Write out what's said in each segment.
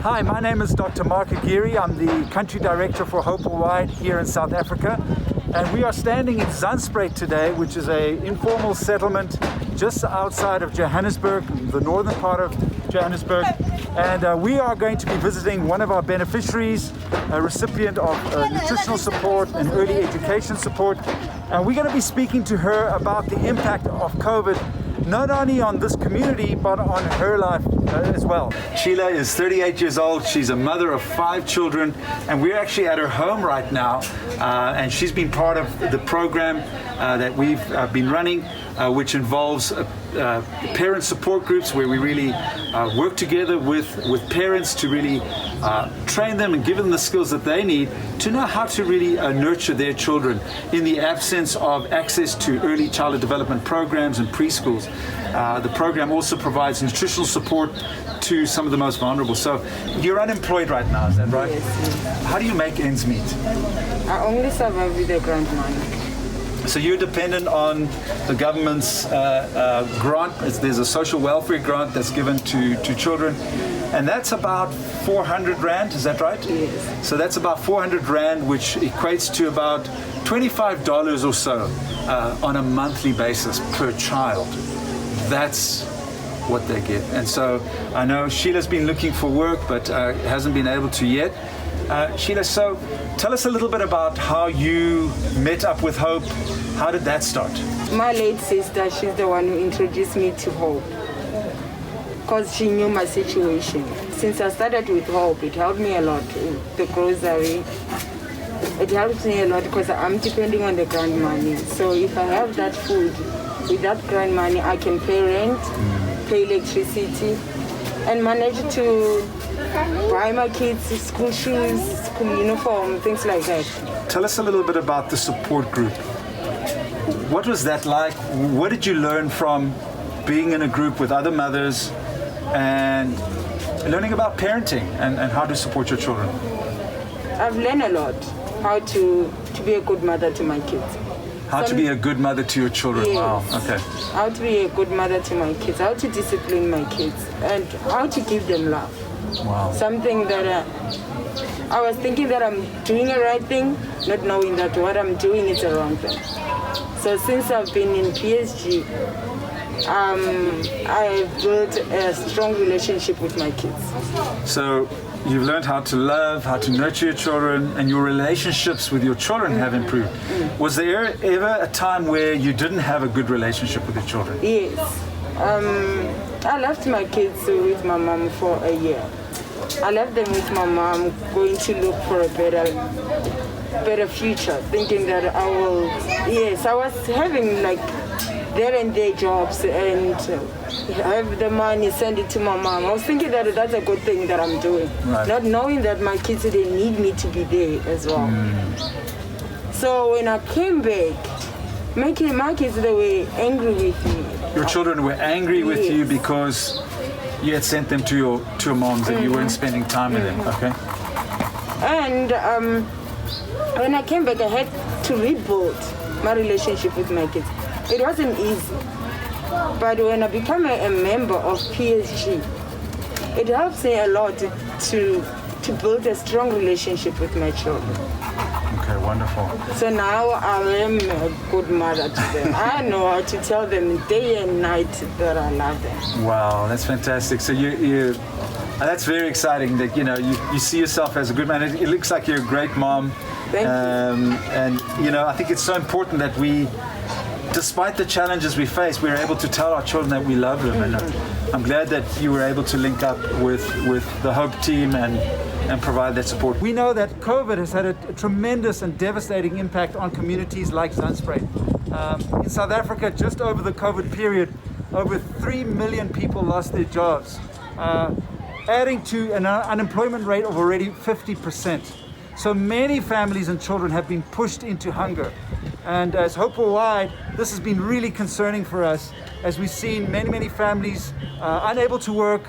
Hi, my name is Dr. Marc Aguirre. I'm the Country Director for Hope Worldwide here in South Africa. And we are standing in Zandspruit today, which is an informal settlement just outside of Johannesburg, the northern part of Johannesburg. And we are going to be visiting one of our beneficiaries, a recipient of nutritional support and early education support. And we're going to be speaking to her about the impact of COVID, not only on this community, but on her life as well. Shiela is 38 years old. She's a mother of 5 children, and we're actually at her home right now. And she's been part of the program that we've been running, which involves parent support groups where we really work together with parents to really train them and give them the skills that they need to know how to really nurture their children in the absence of access to early childhood development programs and preschools. The program also provides nutritional support to some of the most vulnerable. So you're unemployed right now, is that right? Yes. How do you make ends meet? I only survive with the grant money. So you're dependent on the government's grant. There's a social welfare grant that's given to children, and that's about 400 Rand, is that right? Yes. So that's about 400 Rand, which equates to about $25 or so on a monthly basis per child. That's what they get. And so I know Sheila's been looking for work, but hasn't been able to yet. Shiela, so tell us a little bit about how you met up with Hope. How did that start? My late sister, she's the one who introduced me to Hope because she knew my situation. Since I started with Hope, it helped me a lot with the grocery. It helps me a lot because I'm depending on the grant money. So if I have that food, with that grant money, I can pay rent, pay electricity, and manage to buy my kids school shoes, school uniform, things like that. Tell us a little bit about the support group. What was that like? What did you learn from being in a group with other mothers and learning about parenting and how to support your children? I've learned a lot, how to be a good mother to my kids. How to be a good mother to your children. Yes. Wow, okay. How to be a good mother to my kids, how to discipline my kids, and how to give them love. Wow. Something that I was thinking that I'm doing the right thing, not knowing that what I'm doing is the wrong thing. So since I've been in PSG, I've built a strong relationship with my kids. So you've learned how to love, how to nurture your children, and your relationships with your children have improved. Was there ever a time where you didn't have a good relationship with your children? Yes. I left my kids with my mom for a year. I left them with my mom, going to look for a better future, thinking that I will. Yes, I was having like there and there jobs and have the money, send it to my mom. I was thinking that that's a good thing that I'm doing, right. Not knowing that my kids, they need me to be there as well. So when I came back, my kids, they were angry with me. Your children were angry with you Yes. because you had sent them to your moms and you weren't spending time with them, okay? And when I came back, I had to rebuild my relationship with my kids. It wasn't easy, but when I became a member of PSG, it helps me a lot to build a strong relationship with my children. Okay, wonderful. So now I am a good mother to them. I know how to tell them day and night that I love them. Wow, that's fantastic. So you that's very exciting that you see yourself as a good man. It looks like you're a great mom. Thank you. And I think it's so important that we, despite the challenges we face, we're able to tell our children that we love them. And I'm glad that you were able to link up with the Hope team and provide that support. We know that COVID has had a tremendous and devastating impact on communities like Zandspruit. In South Africa, just over the COVID period, over 3 million people lost their jobs, adding to an unemployment rate of already 50%. So many families and children have been pushed into hunger. And as Hope Worldwide, this has been really concerning for us as we've seen many families unable to work,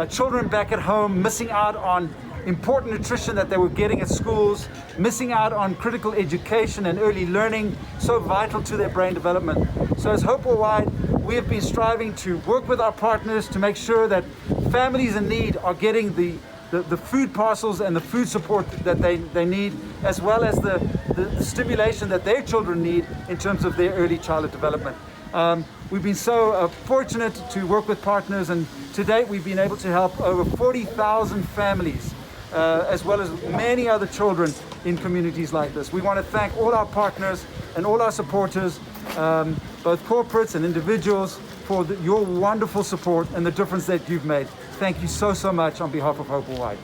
children back at home missing out on important nutrition that they were getting at schools, missing out on critical education and early learning, so vital to their brain development. So as Hope Worldwide, we have been striving to work with our partners to make sure that families in need are getting the the food parcels and the food support that they need, as well as the stimulation that their children need in terms of their early childhood development. We've been so fortunate to work with partners, and to date we've been able to help over 40,000 families, as well as many other children in communities like this. We want to thank all our partners and all our supporters, both corporates and individuals, for your wonderful support and the difference that you've made. Thank you so much on behalf of Hope Worldwide.